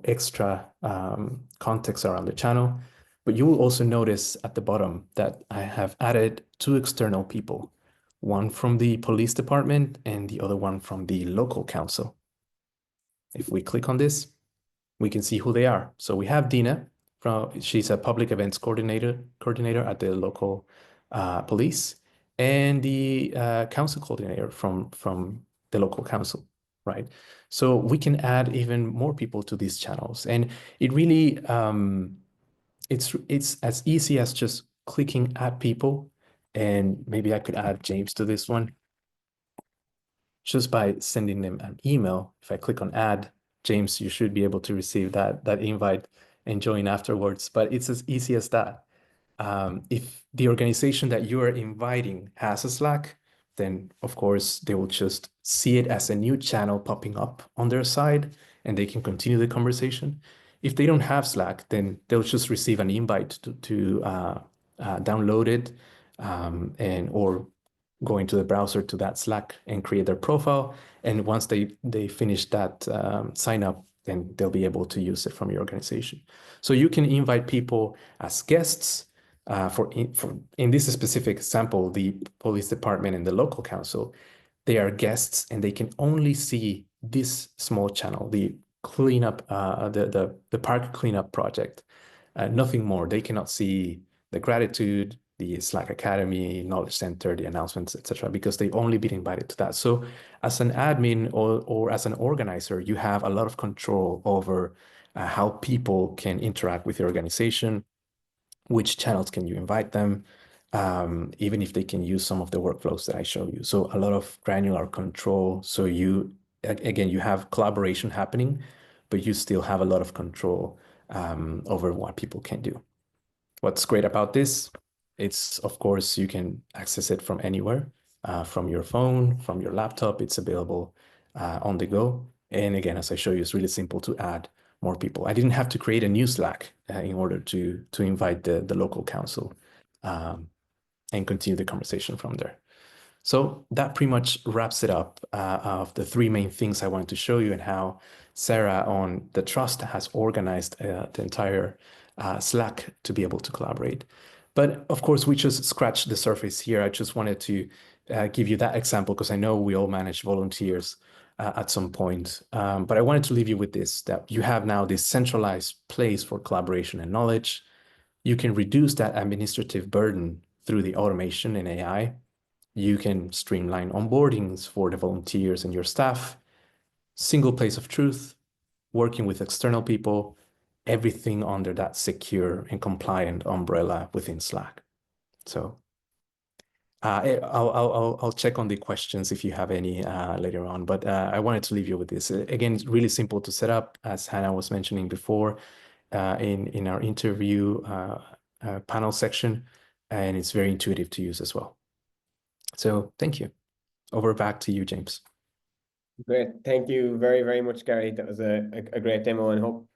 extra context around the channel. But you will also notice at the bottom that I have added 2 external people, one from the police department and the other one from the local council. If we click on this, we can see who they are. So we have Dina, she's a public events coordinator at the local police, and the council coordinator from the local council, right? So we can add even more people to these channels, and it really it's as easy as just clicking add people, and maybe I could add James to this one just by sending them an email. If I click on add James, you should be able to receive that invite and join afterwards. But it's as easy as that. If the organization that you are inviting has a Slack, then of course they will just see it as a new channel popping up on their side, and they can continue the conversation. If they don't have Slack, then they'll just receive an invite to download it or go into the browser to that Slack and create their profile. And once they finish that sign up, then they'll be able to use it from your organization. So you can invite people as guests. In this specific example, the police department and the local council, they are guests and they can only see this small channel, the cleanup, the park cleanup project, nothing more. They cannot see the gratitude, the Slack Academy, Knowledge Center, the announcements, etc., because they've only been invited to that. So as an admin or as an organizer, you have a lot of control over how people can interact with your organization, which channels can you invite them, even if they can use some of the workflows that I show you. So a lot of granular control. So you have collaboration happening, but you still have a lot of control over what people can do. What's great about this, it's, of course, you can access it from anywhere, from your phone, from your laptop. It's available on the go. And again, as I show you, it's really simple to add more people. I didn't have to create a new Slack in order to invite the local council and continue the conversation from there. So that pretty much wraps it up of the 3 main things I wanted to show you and how Sarah on the Trust has organized the entire Slack to be able to collaborate. But of course, we just scratched the surface here. I just wanted to give you that example because I know we all manage volunteers at some point. But I wanted to leave you with this, that you have now this centralized place for collaboration and knowledge. You can reduce that administrative burden through the automation and AI. You can streamline onboardings for the volunteers and your staff, single place of truth, working with external people, everything under that secure and compliant umbrella within Slack. So I'll check on the questions if you have any later on, but I wanted to leave you with this. Again, it's really simple to set up, as Hannah was mentioning before in our interview panel section, and it's very intuitive to use as well. So thank you. Over back to you, James. Great. Thank you very, very much, Gary. That was a great demo, and hope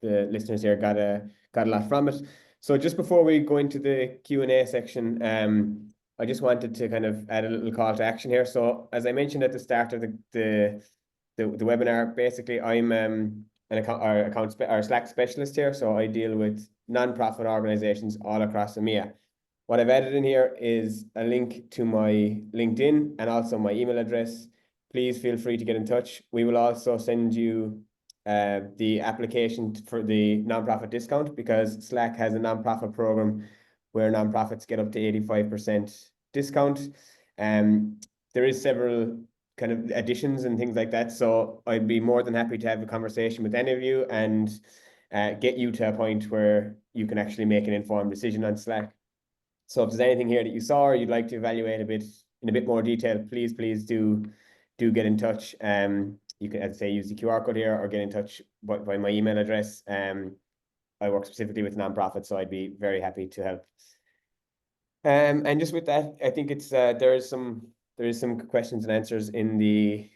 the listeners here got a lot from it. So just before we go into the Q&A section, I just wanted to kind of add a little call to action here. So as I mentioned at the start of the webinar, basically I'm an Slack specialist here. So I deal with nonprofit organizations all across EMEA. What I've added in here is a link to my LinkedIn and also my email address. Please feel free to get in touch. We will also send you the application for the nonprofit discount, because Slack has a nonprofit program where nonprofits get up to 85% discount. There is several kind of additions and things like that. So I'd be more than happy to have a conversation with any of you and get you to a point where you can actually make an informed decision on Slack. So if there's anything here that you saw or you'd like to evaluate in a bit more detail, please do get in touch. You can, as I say, use the QR code here or get in touch by my email address. I work specifically with nonprofits, so I'd be very happy to help. And just with that, I think it's there is some questions and answers in the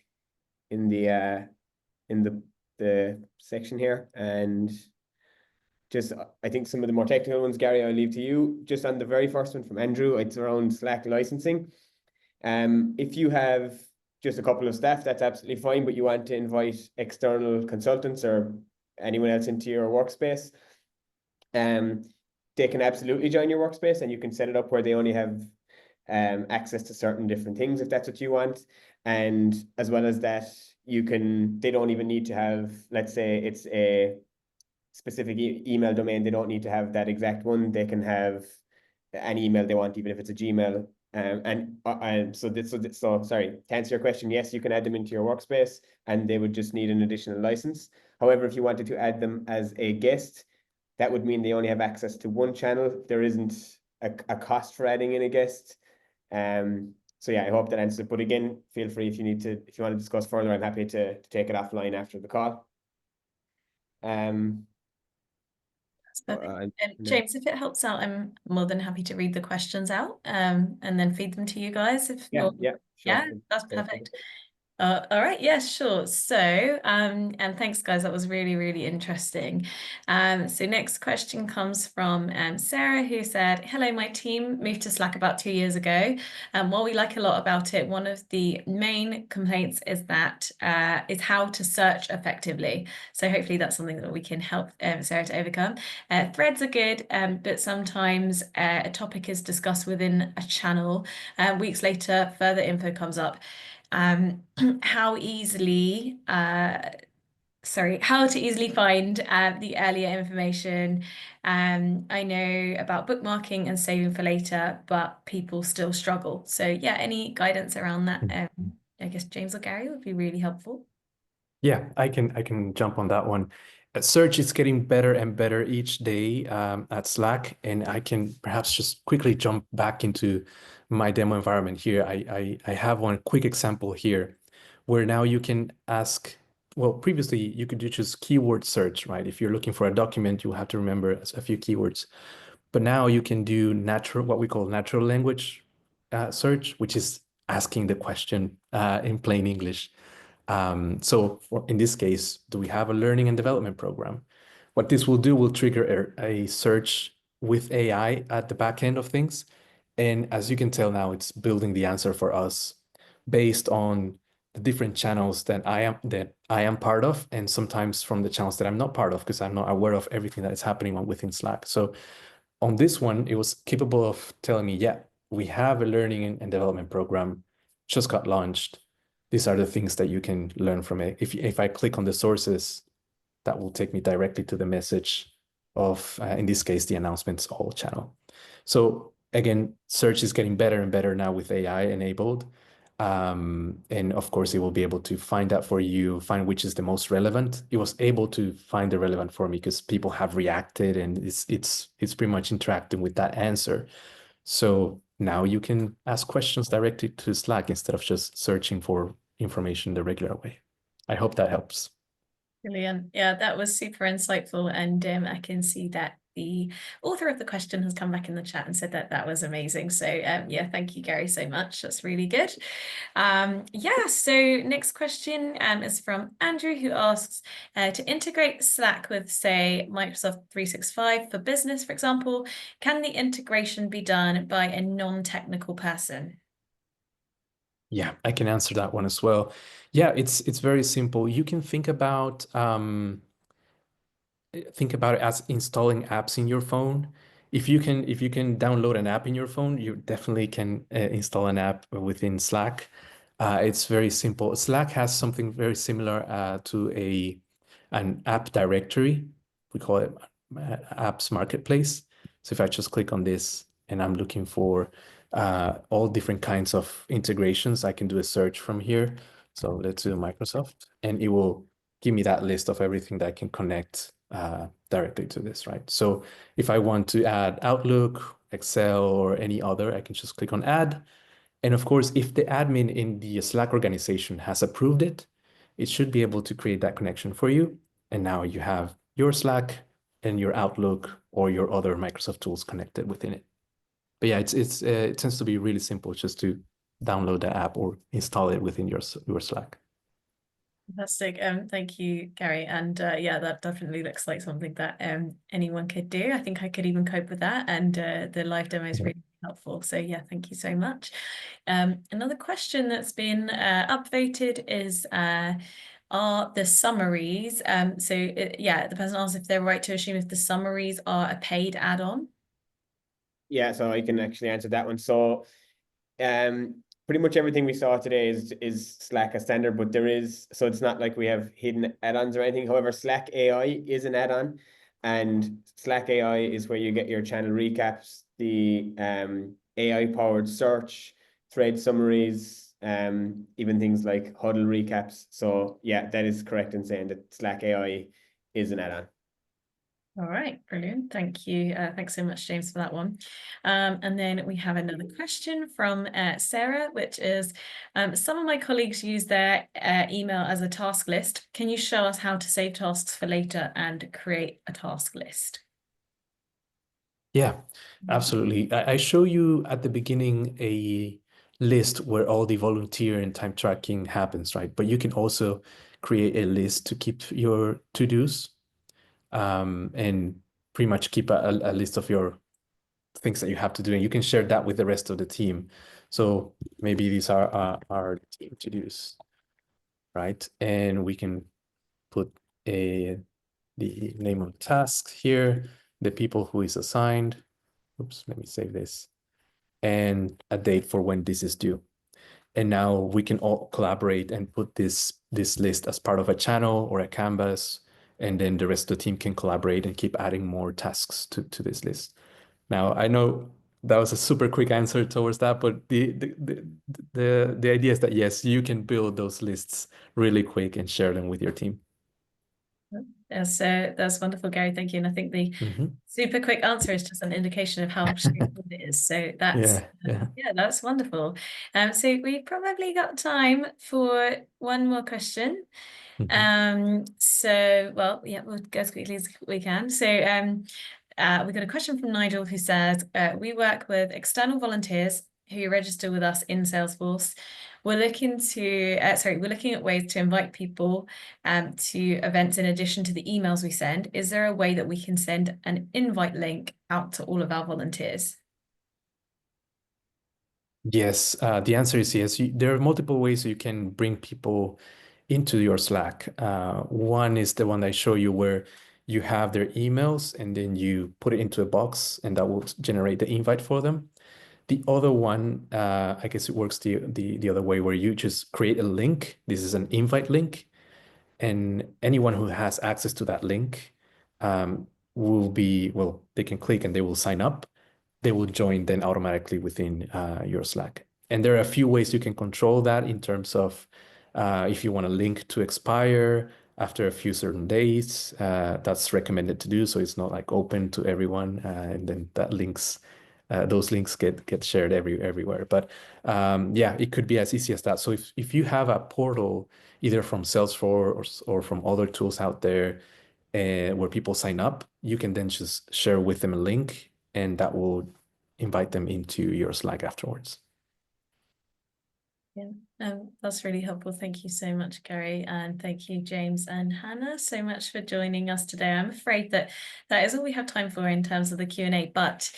section here, and just I think some of the more technical ones, Gary, I'll leave to you. Just on the very first one from Andrew, it's around Slack licensing. If you have just a couple of staff, that's absolutely fine, but you want to invite external consultants or anyone else into your workspace, they can absolutely join your workspace, and you can set it up where they only have access to certain different things if that's what you want. And as well as that, they don't even need to have, let's say it's a specific email domain, they don't need to have that exact one. They can have any email they want, even if it's a Gmail. So sorry, to answer your question, yes, you can add them into your workspace and they would just need an additional license. However, if you wanted to add them as a guest, that would mean they only have access to one channel. There isn't a cost for adding in a guest. So yeah, I hope that answers it. But again, feel free if you want to discuss further, I'm happy to take it offline after the call. That's perfect. James, if it helps out, I'm more than happy to read the questions out and then feed them to you guys if yeah, you're sure. yeah, that's perfect. All right, yeah, sure. So, and thanks, guys. That was really, really interesting. So next question comes from Sarah, who said, "Hello, my team moved to Slack about 2 years ago. While we like a lot about it, one of the main complaints is that is how to search effectively. So hopefully that's something that we can help Sarah to overcome. Threads are good, but sometimes a topic is discussed within a channel. Weeks later, further info comes up." How to easily find the earlier information. I know about bookmarking and saving for later, but people still struggle. So yeah, any guidance around that? I guess James or Gary would be really helpful. Yeah, I can jump on that one. Search is getting better and better each day at Slack, and I can perhaps just quickly jump back into my demo environment here. I have one quick example here where now you can ask, well, previously you could do just keyword search, right? If you're looking for a document, you have to remember a few keywords. But now you can do what we call natural language search, which is asking the question in plain English. So in this case, do we have a learning and development program? What this will do will trigger a search with AI at the back end of things. And as you can tell now, it's building the answer for us based on the different channels that I am part of, and sometimes from the channels that I'm not part of, because I'm not aware of everything that is happening within Slack. So on this one, it was capable of telling me, yeah, we have a learning and development program, just got launched. These are the things that you can learn from it. If I click on the sources, that will take me directly to the message of, in this case, the announcements all channel. So again, search is getting better and better now with AI enabled. And of course, it will be able to find that for you, find which is the most relevant. It was able to find the relevant for me because people have reacted, and it's pretty much interacting with that answer. So now you can ask questions directly to Slack instead of just searching for information the regular way. I hope that helps. Brilliant. Yeah, that was super insightful. And I can see that the author of the question has come back in the chat and said that was amazing. So yeah, thank you, Gary, so much. That's really good. Yeah, so next question is from Andrew, who asks, to integrate Slack with, say, Microsoft 365 for business, for example, can the integration be done by a non-technical person? Yeah, I can answer that one as well. Yeah, it's very simple. You can think about it as installing apps in your phone. If you can download an app in your phone, you definitely can install an app within Slack. It's very simple. Slack has something very similar to an app directory. We call it apps marketplace. So if I just click on this and I'm looking for all different kinds of integrations. I can do a search from here. So let's do Microsoft, and it will give me that list of everything that I can connect directly to this, right? So if I want to add Outlook, Excel, or any other, I can just click on add. And of course, if the admin in the Slack organization has approved it, it should be able to create that connection for you. And now you have your Slack and your Outlook or your other Microsoft tools connected within it. But yeah, it tends to be really simple just to download the app or install it within your Slack. Fantastic. Thank you, Gary. And yeah, that definitely looks like something that anyone could do. I think I could even cope with that. And the live demo is really helpful. So yeah, thank you so much. Another question that's been upvoted is are the summaries. Yeah, the person asks if they're right to assume if the summaries are a paid add-on. Yeah, so I can actually answer that one. So pretty much everything we saw today is Slack as standard, but so it's not like we have hidden add-ons or anything. However, Slack AI is an add-on, and Slack AI is where you get your channel recaps, the AI-powered search, thread summaries, even things like huddle recaps. So yeah, that is correct in saying that Slack AI is an add-on. All right, brilliant. Thank you. Thanks so much, James, for that one. And then we have another question from Sarah, which is, some of my colleagues use their email as a task list. Can you show us how to save tasks for later and create a task list? Yeah, absolutely. I show you at the beginning a list where all the volunteer and time tracking happens, right? But you can also create a list to keep your to-dos. And pretty much keep a list of your things that you have to do, and you can share that with the rest of the team. So maybe these are our team to-dos, right? And we can put the name of the task here, the people who is assigned. Oops, let me save this. And a date for when this is due. And now we can all collaborate and put this list as part of a channel or a canvas, and then the rest of the team can collaborate and keep adding more tasks to this list. Now, I know that was a super quick answer towards that, but the idea is that yes, you can build those lists really quick and share them with your team. That's wonderful, Gary. Thank you. And I think the super quick answer is just an indication of how straightforward it is. So that's yeah, that's wonderful. So we probably got time for one more question. So well, yeah, we'll go as quickly as we can. So we got a question from Nigel who says, we work with external volunteers who register with us in Salesforce. We're looking at ways to invite people to events in addition to the emails we send. Is there a way that we can send an invite link out to all of our volunteers? Yes, the answer is yes. There are multiple ways you can bring people into your Slack. One is the one I show you where you have their emails and then you put it into a box and that will generate the invite for them. The other one, I guess it works the other way where you just create a link. This is an invite link, and anyone who has access to that link they can click and they will sign up. They will join then automatically within your Slack. And there are a few ways you can control that in terms of if you want a link to expire after a few certain days, that's recommended to do. So it's not like open to everyone, and then those links get shared everywhere. But yeah, it could be as easy as that. So if you have a portal either from Salesforce or from other tools out there where people sign up, you can then just share with them a link, and that will invite them into your Slack afterwards. Yeah, that's really helpful. Thank you so much, Gary, and thank you, James and Hannah, so much for joining us today. I'm afraid that is all we have time for in terms of the Q&A, but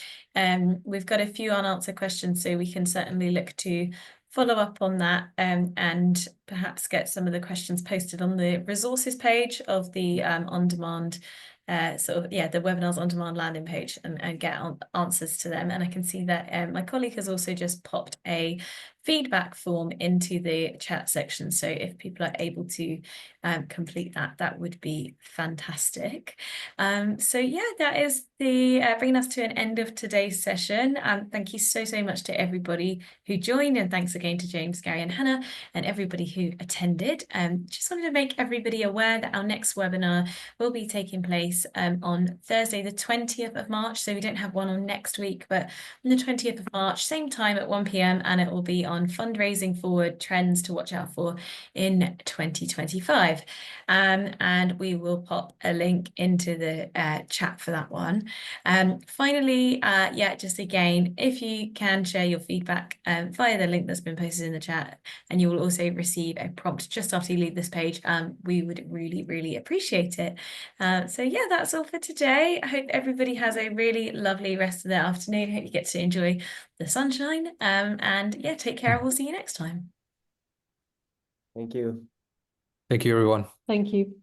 we've got a few unanswered questions, so we can certainly look to follow up on that and perhaps get some of the questions posted on the resources page of the on-demand the webinars on demand landing page and get answers to them. And I can see that my colleague has also just popped a feedback form into the chat section. So if people are able to complete that, that would be fantastic. So yeah, that is the bringing us to an end of today's session. Thank you so much to everybody who joined, and thanks again to James, Gary, and Hannah, and everybody who attended. Just wanted to make everybody aware that our next webinar will be taking place on Thursday, the 20th of March. So we don't have one on next week, but on the 20th of March, same time at 1 p.m, and it will be on fundraising forward trends to watch out for in 2025. And we will pop a link into the chat for that one. Finally, yeah, just again, if you can share your feedback via the link that's been posted in the chat, and you will also receive a prompt just after you leave this page, we would really appreciate it. So yeah, that's all for today. I hope everybody has a really lovely rest of the afternoon. I hope you get to enjoy the sunshine. And yeah, take care, and we'll see you next time. Thank you. Thank you, everyone. Thank you.